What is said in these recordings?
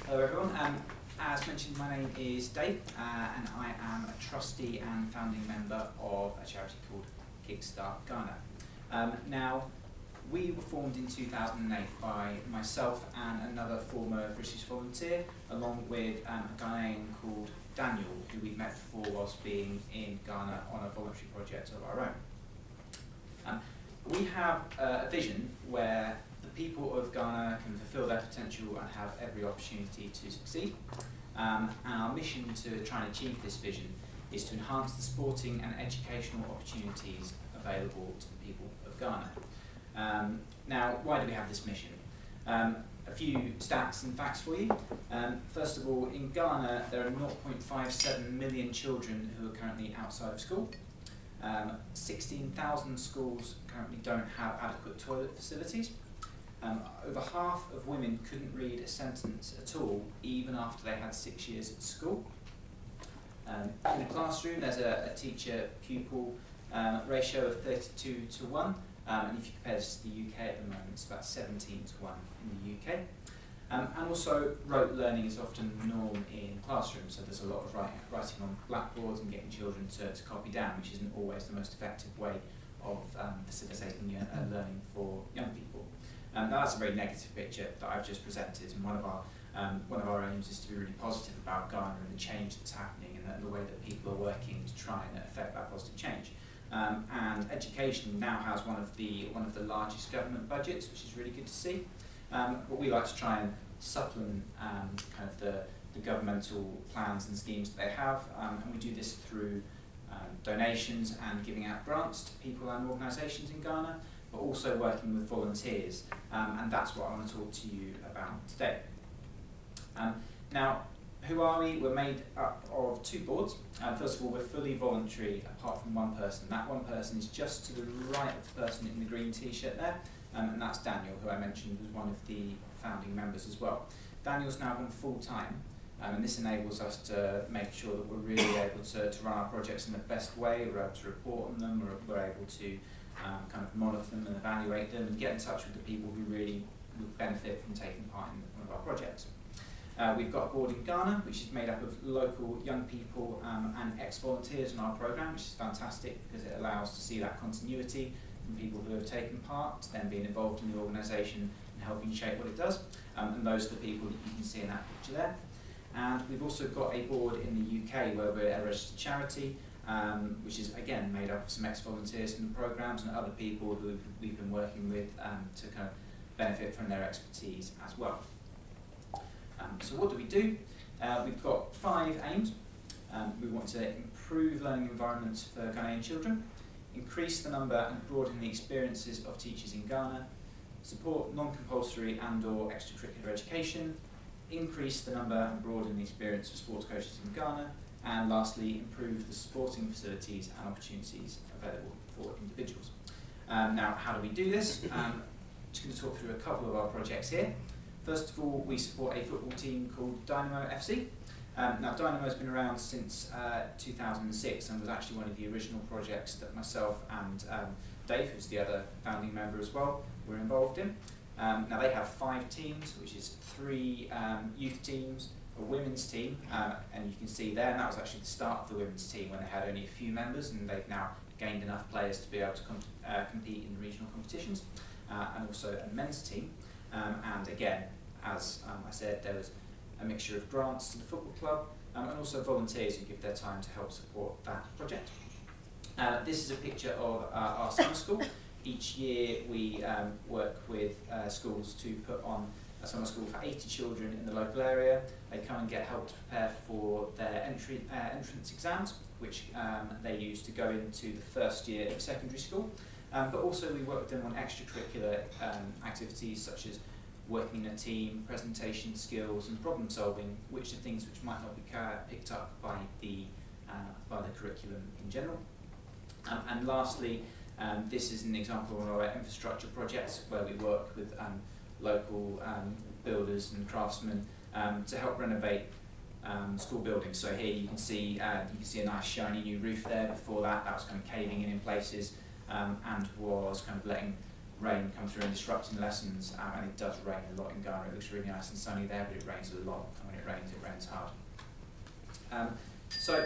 Hello everyone. As mentioned, my name is Dave and I am a trustee and founding member of a charity called Kickstart Ghana. Now, we were formed in 2008 by myself and another former British volunteer, along with a Ghanaian called Daniel, who we met before whilst being in Ghana on a voluntary project of our own. We have a vision where the people of Ghana can fulfil their potential and have every opportunity to succeed. And our mission to try and achieve this vision is to enhance the sporting and educational opportunities available to the people of Ghana. Now, why do we have this mission? A few stats and facts for you. First of all, in Ghana, there are 0.57 million children who are currently outside of school. 16,000 schools currently don't have adequate toilet facilities. Over half of women couldn't read a sentence at all, even after they had 6 years at school. In a classroom, there's a teacher-pupil ratio of 32:1, and if you compare this to the UK at the moment, it's about 17:1 in the UK. And also, rote learning is often the norm in classrooms, so there's a lot of writing on blackboards and getting children to copy down, which isn't always the most effective way of facilitating learning for young people. Now that's a very negative picture that I've just presented, and one of our aims is to be really positive about Ghana and the change that's happening and the way that people are working to try and affect that positive change. And education now has one of the largest government budgets, which is really good to see. But we like to try and supplement kind of the governmental plans and schemes that they have, and we do this through donations and giving out grants to people and organisations in Ghana, but also working with volunteers, and that's what I want to talk to you about today. Now, who are we? We're made up of two boards. First of all, we're fully voluntary apart from one person. That one person is just to the right of the person in the green t-shirt there, and that's Daniel, who I mentioned was one of the founding members as well. Daniel's now gone full-time, and this enables us to make sure that we're really able to run our projects in the best way. We're able to report on them, we're able to kind of monitor them and evaluate them and get in touch with the people who really would benefit from taking part in one of our projects. We've got a board in Ghana, which is made up of local young people and ex-volunteers in our programme, which is fantastic because it allows to see that continuity from people who have taken part to then being involved in the organisation and helping shape what it does. And those are the people that you can see in that picture there. And we've also got a board in the UK where we're a registered charity, which is again made up of some ex-volunteers from the programmes and other people who we've been working with to kind of benefit from their expertise as well. So what do? We've got 5 aims. We want to improve learning environments for Ghanaian children, increase the number and broaden the experiences of teachers in Ghana, support non-compulsory and/or extracurricular education, increase the number and broaden the experience of sports coaches in Ghana, and lastly, improve the sporting facilities and opportunities available for individuals. Now, how do we do this? I'm just going to talk through a couple of our projects here. First of all, we support a football team called Dynamo FC. Now, Dynamo's been around since 2006 and was actually one of the original projects that myself and Dave, who's the other founding member as well, were involved in. Now, they have 5 teams, which is 3 youth teams, a women's team, and you can see there, and that was actually the start of the women's team when they had only a few members, and they've now gained enough players to be able to compete in regional competitions, and also a men's team. And again, as I said, there was a mixture of grants to the football club and also volunteers who give their time to help support that project. This is a picture of our summer school. Each year we work with schools to put on a summer school for 80 children in the local area. They come and get help to prepare for their entrance exams, which they use to go into the first year of secondary school. But also we work with them on extracurricular activities such as working in a team, presentation skills and problem solving, which are things which might not be picked up by the curriculum in general. And lastly, this is an example of one of our infrastructure projects where we work with local builders and craftsmen to help renovate school buildings. So here you can see a nice shiny new roof there. Before that was kind of caving in places and was kind of letting rain come through and disrupting lessons, and it does rain a lot in Ghana. It looks really nice and sunny there, but it rains a lot, and when it rains hard. So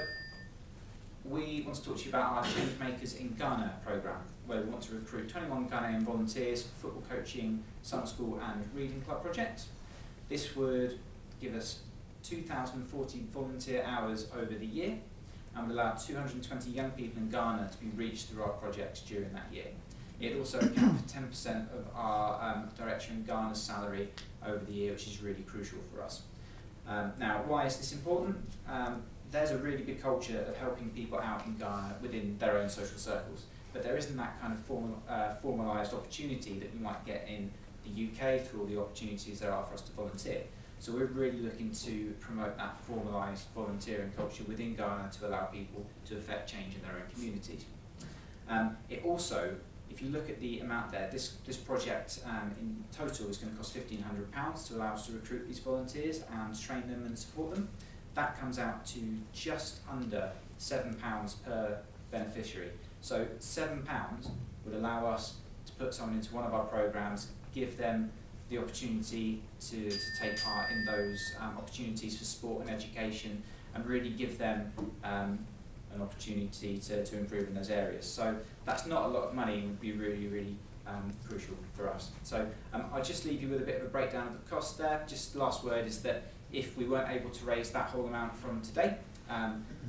we want to talk to you about our Change Makers in Ghana programme, where we want to recruit 21 Ghanaian volunteers for football coaching, summer school and reading club projects. This would give us 2,040 volunteer hours over the year, and would allow 220 young people in Ghana to be reached through our projects during that year. It also accounts for 10% of our director in Ghana's salary over the year, which is really crucial for us. Now, why is this important? There's a really big culture of helping people out in Ghana within their own social circles, but there isn't that kind of formalised opportunity that you might get in the UK through all the opportunities there are for us to volunteer. So we're really looking to promote that formalised volunteering culture within Ghana to allow people to affect change in their own communities. It also, if you look at the amount there, this project in total is going to cost £1,500 to allow us to recruit these volunteers and train them and support them. That comes out to just under £7 per beneficiary. So £7 would allow us to put someone into one of our programmes, give them the opportunity to take part in those opportunities for sport and education, and really give them an opportunity to improve in those areas. So that's not a lot of money and would be really, really crucial for us. So I'll just leave you with a bit of a breakdown of the cost there. Just the last word is that if we weren't able to raise that whole amount from today,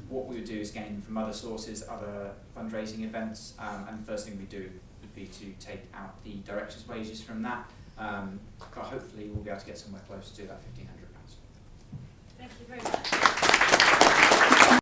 what we would do is gain from other sources, other fundraising events, and the first thing we do would be to take out the director's wages from that. But hopefully we'll be able to get somewhere close to that £1,500. Thank you very much.